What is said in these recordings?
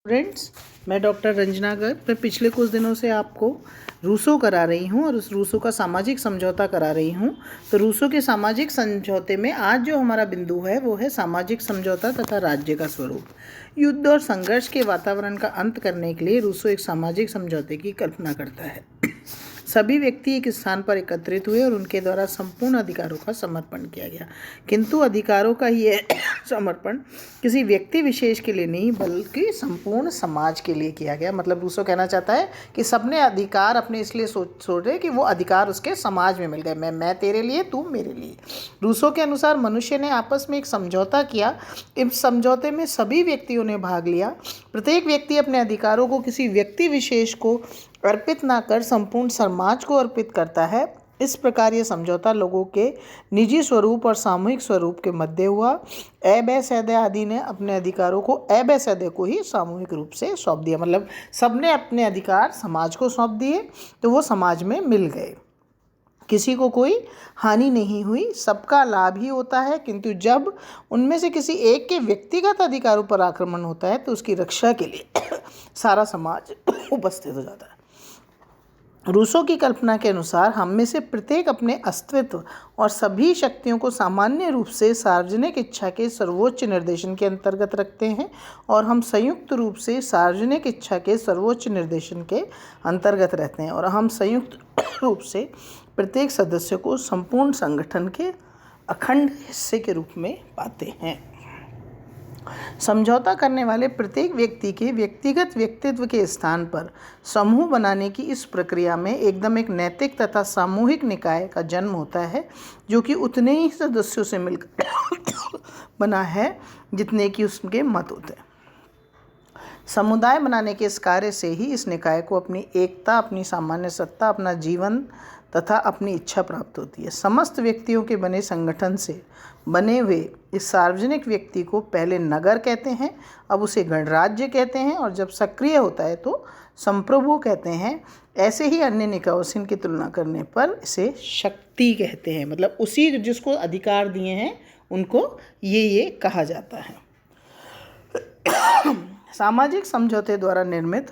Friends, मैं doctor Ranjana Garg. मैं पिछले कुछ दिनों से आपको रूसो करा रही हूँ और उस रूसो का सामाजिक समझौता करा रही हूँ। तो रूसो के सामाजिक समझौते में आज जो हमारा बिंदु है वो है सामाजिक समझौता तथा राज्य का स्वरूप। युद्ध और संघर्ष के वातावरण का अंत करने के लिए रूसो एक सामाजिक समझौते की कल्पना करता है। सभी व्यक्ति एक स्थान पर एकत्रित हुए और उनके द्वारा संपूर्ण अधिकारों का समर्पण किया गया, किंतु अधिकारों का यह समर्पण किसी व्यक्ति विशेष के लिए नहीं बल्कि संपूर्ण समाज के लिए किया गया। मतलब रूसो कहना चाहता है कि सबने अधिकार अपने इसलिए सोच रहे कि वो अधिकार उसके समाज में मिल गए। मैं तेरे लिए, तू मेरे लिए। रूसो के अनुसार मनुष्य ने आपस में एक समझौता किया। इस समझौते में सभी व्यक्तियों ने भाग लिया। प्रत्येक व्यक्ति अपने अधिकारों को किसी व्यक्ति विशेष को अर्पित ना कर संपूर्ण समाज को अर्पित करता है। इस प्रकार ये समझौता लोगों के निजी स्वरूप और सामूहिक स्वरूप के मध्य हुआ। ए बै सैदे आदि ने अपने अधिकारों को ए बै सैदे को ही सामूहिक रूप से सौंप दिया। मतलब सबने अपने अधिकार समाज को सौंप दिए तो वो समाज में मिल गए। किसी को कोई हानि नहीं हुई, सबका लाभ ही होता है। किंतु जब उनमें से किसी एक के व्यक्तिगत अधिकारों पर आक्रमण होता है तो उसकी रक्षा के लिए सारा समाज उपस्थित हो जाता है। रूसो की कल्पना के अनुसार हम में से प्रत्येक अपने अस्तित्व और सभी शक्तियों को सामान्य रूप से सार्वजनिक इच्छा के सर्वोच्च निर्देशन के अंतर्गत रखते हैं और हम संयुक्त रूप से सार्वजनिक इच्छा के सर्वोच्च निर्देशन के अंतर्गत रहते हैं और हम संयुक्त रूप से प्रत्येक सदस्य को संपूर्ण संगठन के अखंड हिस्से के रूप में पाते हैं। समझौता करने वाले प्रत्येक व्यक्ति के व्यक्तिगत व्यक्तित्व के स्थान पर समूह बनाने की इस प्रक्रिया में एकदम एक नैतिक तथा सामूहिक निकाय का जन्म होता है, जो कि उतने ही सदस्यों से मिलकर बना है जितने कि उसके मत होते हैं। समुदाय बनाने के इस कार्य से ही इस निकाय को अपनी एकता, अपनी सामान्य सत्ता, अपना जीवन तथा अपनी इच्छा प्राप्त होती है। समस्त व्यक्तियों के बने संगठन से बने हुए इस सार्वजनिक व्यक्ति को पहले नगर कहते हैं, अब उसे गणराज्य कहते हैं और जब सक्रिय होता है तो संप्रभु कहते हैं। ऐसे ही अन्य निकायों से इनकी तुलना करने पर इसे शक्ति कहते हैं। मतलब उसी जिसको अधिकार दिए हैं उनको ये कहा जाता है। सामाजिक समझौते द्वारा निर्मित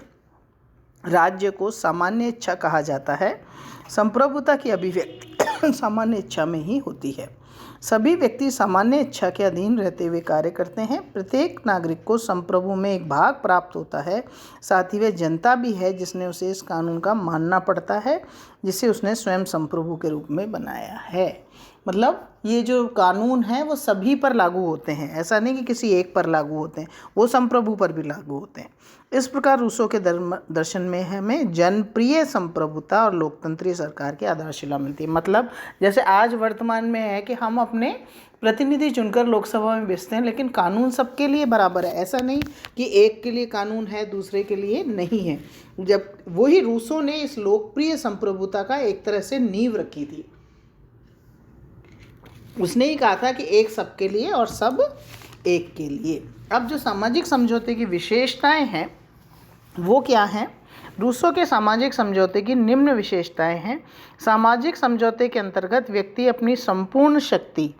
राज्य को सामान्य इच्छा कहा जाता है। संप्रभुता की अभिव्यक्ति सामान्य इच्छा में ही होती है। सभी व्यक्ति सामान्य इच्छा के अधीन रहते हुए कार्य करते हैं। प्रत्येक नागरिक को संप्रभु में एक भाग प्राप्त होता है। साथ ही वह जनता भी है जिसने उसे इस कानून का मानना पड़ता है, जिसे उसने स्वयं संप्रभु के रूप में बनाया है। मतलब ये जो कानून है वो सभी पर लागू होते हैं, ऐसा नहीं कि किसी एक पर लागू होते हैं, वो संप्रभु पर भी लागू होते हैं। इस प्रकार रूसो के दर्शन में हमें जनप्रिय संप्रभुता और लोकतंत्रीय सरकार की आधारशिला मिलती है। मतलब जैसे आज वर्तमान में है कि हम अपने प्रतिनिधि चुनकर लोकसभा में भेजते हैं, लेकिन कानून सबके लिए बराबर है। ऐसा नहीं कि एक के लिए कानून है दूसरे के लिए नहीं है। जब वही रूसो ने इस लोकप्रिय संप्रभुता का एक तरह से नींव रखी थी। उसने ही कहा था कि एक सबके लिए और सब एक के लिए। अब जो सामाजिक समझौते की विशेषताएं हैं वो क्या हैं? रूसो के सामाजिक समझौते की निम्न विशेषताएं हैं। सामाजिक समझौते के अंतर्गत व्यक्ति अपनी संपूर्ण शक्ति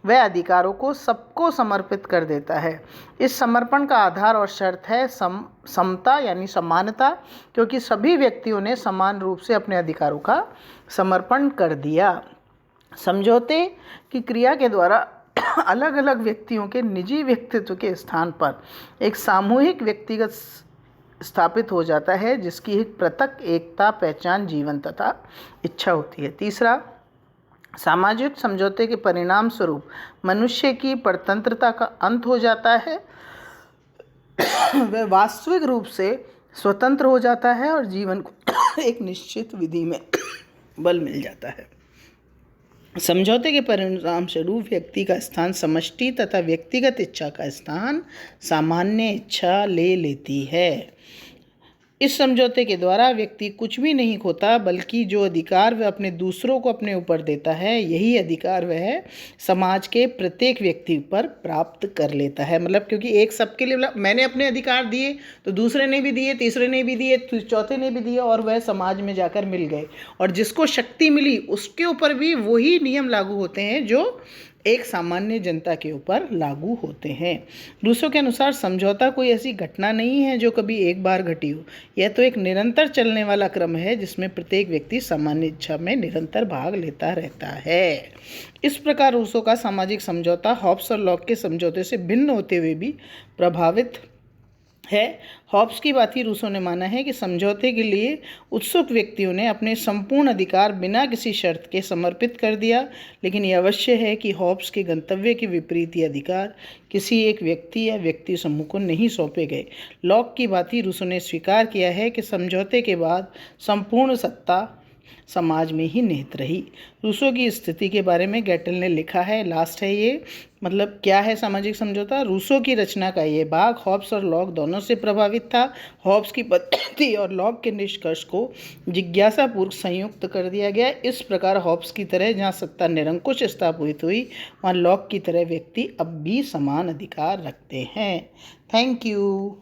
व अधिकारों को सबको समर्पित कर देता है। इस समर्पण का आधार और शर्त है समता यानी समानता, क्योंकि सभी व्यक्तियों ने समान रूप से अपने अधिकारों का समर्पण कर दिया। समझौते की क्रिया के द्वारा अलग अलग व्यक्तियों के निजी व्यक्तित्व के स्थान पर एक सामूहिक व्यक्तिगत स्थापित हो जाता है, जिसकी एक पृथक एकता, पहचान, जीवन तथा इच्छा होती है। तीसरा, सामाजिक समझौते के परिणाम स्वरूप मनुष्य की परतंत्रता का अंत हो जाता है। वह वास्तविक रूप से स्वतंत्र हो जाता है और जीवन को एक निश्चित विधि में बल मिल जाता है। समझौते के परिणाम स्वरूप व्यक्ति का स्थान समष्टि तथा व्यक्तिगत इच्छा का स्थान सामान्य इच्छा ले लेती है। इस समझौते के द्वारा व्यक्ति कुछ भी नहीं खोता, बल्कि जो अधिकार वह अपने दूसरों को अपने ऊपर देता है, यही अधिकार वह समाज के प्रत्येक व्यक्ति पर प्राप्त कर लेता है। मतलब क्योंकि एक सबके लिए मैंने अपने अधिकार दिए तो दूसरे ने भी दिए, तीसरे ने भी दिए, चौथे ने भी दिए और वह समाज में जाकर मिल गए। और जिसको शक्ति मिली उसके ऊपर भी वही नियम लागू होते हैं जो एक सामान्य जनता के ऊपर लागू होते हैं। रूसो के अनुसार समझौता कोई ऐसी घटना नहीं है जो कभी एक बार घटी हो, यह तो एक निरंतर चलने वाला क्रम है जिसमें प्रत्येक व्यक्ति सामान्य इच्छा में निरंतर भाग लेता रहता है। इस प्रकार रूसो का सामाजिक समझौता हॉब्स और लॉक के समझौते से भिन्न होते हुए भी प्रभावित है। हॉब्स की बात ही रूसो ने माना है कि समझौते के लिए उत्सुक व्यक्तियों ने अपने संपूर्ण अधिकार बिना किसी शर्त के समर्पित कर दिया, लेकिन यह अवश्य है कि हॉब्स के गंतव्य के विपरीत ये अधिकार किसी एक व्यक्ति या व्यक्ति समूह को नहीं सौंपे गए। लॉक की बात ही रूसो ने स्वीकार किया है कि समझौते के बाद संपूर्ण सत्ता समाज में ही निहित रही। रूसो की स्थिति के बारे में गैटल ने लिखा है, लास्ट है ये, मतलब क्या है सामाजिक समझौता। रूसो की रचना का ये भाग हॉब्स और लॉक दोनों से प्रभावित था। हॉब्स की पद्धति और लॉक के निष्कर्ष को जिज्ञासापूर्वक संयुक्त कर दिया गया। इस प्रकार हॉब्स की तरह जहाँ सत्ता निरंकुश स्थापित हुई, वहाँ लॉक की तरह व्यक्ति अब भी समान अधिकार रखते हैं। Thank you.